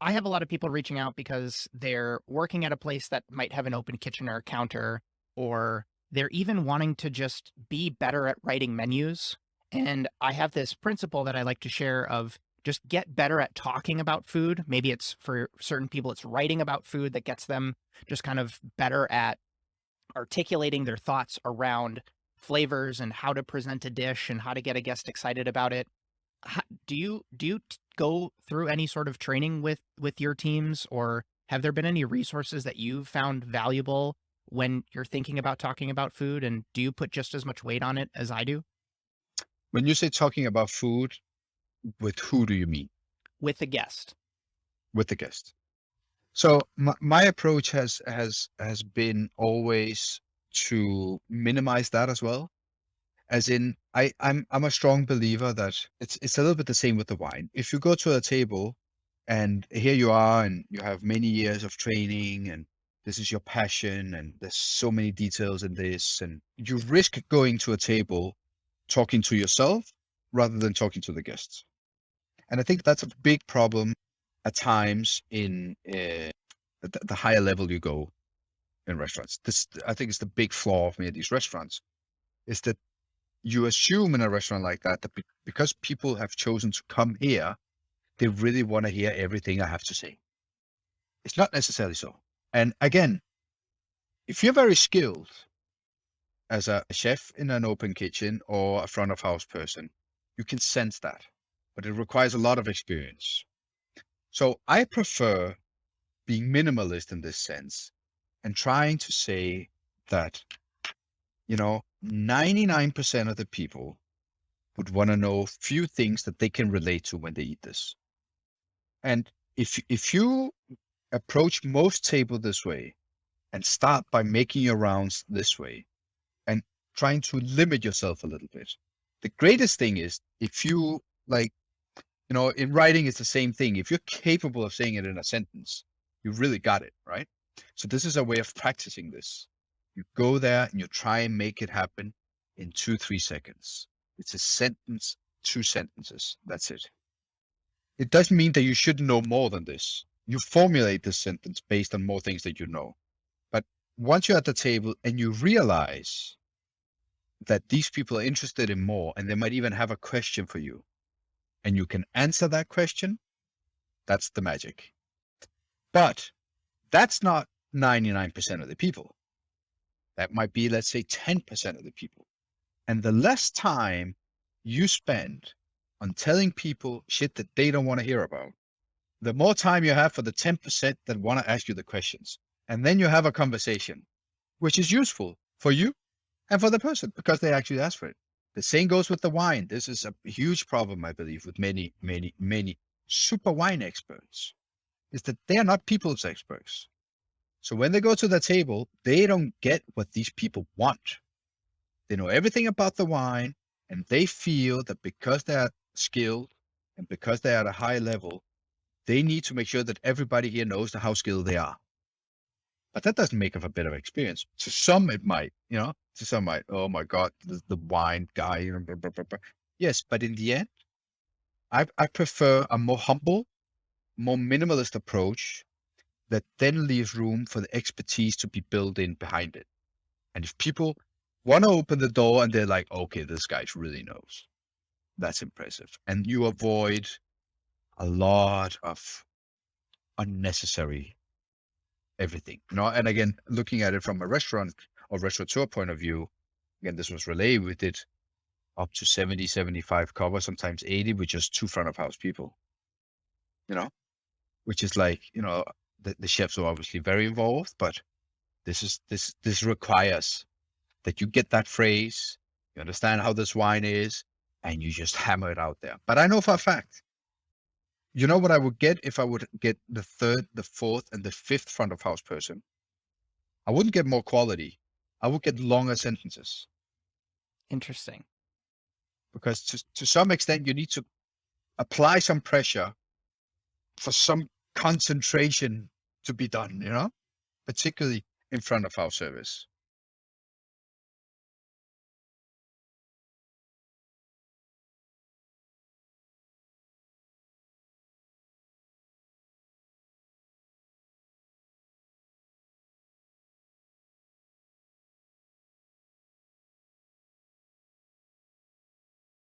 I have a lot of people reaching out because they're working at a place that might have an open kitchen or counter, or they're even wanting to just be better at writing menus. And I have this principle that I like to share of just get better at talking about food. Maybe it's for certain people, it's writing about food that gets them just kind of better at articulating their thoughts around flavors and how to present a dish and how to get a guest excited about it. Do you go through any sort of training with your teams, or have there been any resources that you've found valuable when you're thinking about talking about food? And do you put just as much weight on it as I do When you say talking about food, with who do you mean? with the guest? With the guest. So my approach has been always to minimize that as well. As in, I'm a strong believer that it's a little bit the same with the wine. If you go to a table and here you are and you have many years of training and this is your passion and there's so many details in this, and you risk going to a table talking to yourself rather than talking to the guests. And I think that's a big problem at times in the higher level you go in restaurants. This, I think, is the big flaw of many of these restaurants, is that you assume in a restaurant like that that because people have chosen to come here, they really want to hear everything I have to say. It's not necessarily so. And again, if you're very skilled as a chef in an open kitchen or a front of house person, you can sense that, but it requires a lot of experience. So I prefer being minimalist in this sense and trying to say that, 99% of the people would want to know a few things that they can relate to when they eat this. And if you approach most table this way and start by making your rounds this way and trying to limit yourself a little bit, the greatest thing is if you like, in writing, it's the same thing. If you're capable of saying it in a sentence, you really got it, right? So this is a way of practicing this. You go there and you try and make it happen in 2, 3 seconds. It's a sentence, 2 sentences. That's it. It doesn't mean that you should know more than this. You formulate this sentence based on more things that you know. But once you're at the table and you realize that these people are interested in more, and they might even have a question for you, and you can answer that question, that's the magic. But that's not 99% of the people. That might be, let's say, 10% of the people. And the less time you spend on telling people shit that they don't want to hear about, the more time you have for the 10% that want to ask you the questions. And then you have a conversation, which is useful for you and for the person because they actually asked for it. The same goes with the wine. This is a huge problem, I believe, with many, many, many super wine experts, is that they are not people's experts. So when they go to the table, they don't get what these people want. They know everything about the wine, and they feel that because they're skilled and because they're at a high level, they need to make sure that everybody here knows how skilled they are. But that doesn't make of a better experience. To some, it might, to some might, oh my God, the wine guy. Blah, blah, blah, blah. Yes, but in the end, I prefer a more humble, more minimalist approach that then leaves room for the expertise to be built in behind it. And if people want to open the door and they're like, okay, this guy really knows, that's impressive. And you avoid a lot of unnecessary everything. And again, looking at it from a restaurant or restaurateur point of view, again, this was Relæ. We did up to 70, 75 covers, sometimes 80 with just two front of house people, you know, which is like, the chefs are obviously very involved, but this requires that you get that phrase, you understand how this wine is, and you just hammer it out there. But I know for a fact, you know what I would get if I would get the third, the fourth, and the fifth front of house person? I wouldn't get more quality. I would get longer sentences Interesting. because to some extent you need to apply some pressure for some concentration to be done, particularly in front of house service.